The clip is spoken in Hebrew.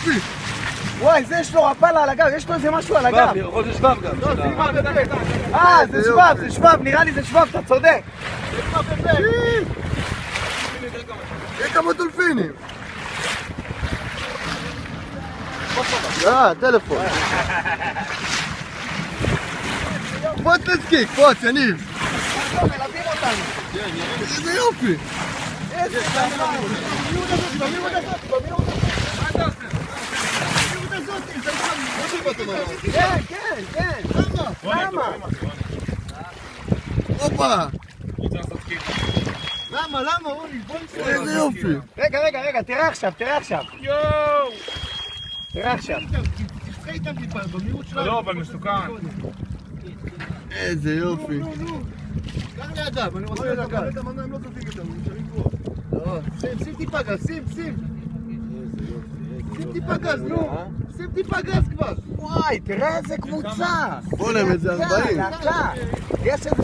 יופי! וואי, זה יש לו רפלה על הגב, יש לו איזה משהו על הגב. יכול להיות שבב גם. זה שבב, זה שבב, נראה לי זה שבב, אתה צודק. יש כמה דולפינים! טלפון. בוא תסקיק, בוא, יניב. מלווים אותנו. איזה יופי! איזה דבר. במהירות הזאת. כן. למה? הופה! למה, אורי? בוא נצא. איזה יופי! רגע, תראה עכשיו. יואו! תראה עכשיו. תשחק איתם טיפה, במהירות שלנו. לא, אבל מסוכן. איזה יופי! קח לידם, אני רוצה לדעת. הם לא זזים איתם, הם נשארים פה. שים טיפה גז, שים טיפה גז, נו. שים טיפה גז כבר. וואי, תראה איזה קבוצה. בוא להם את זה 40. יש איזה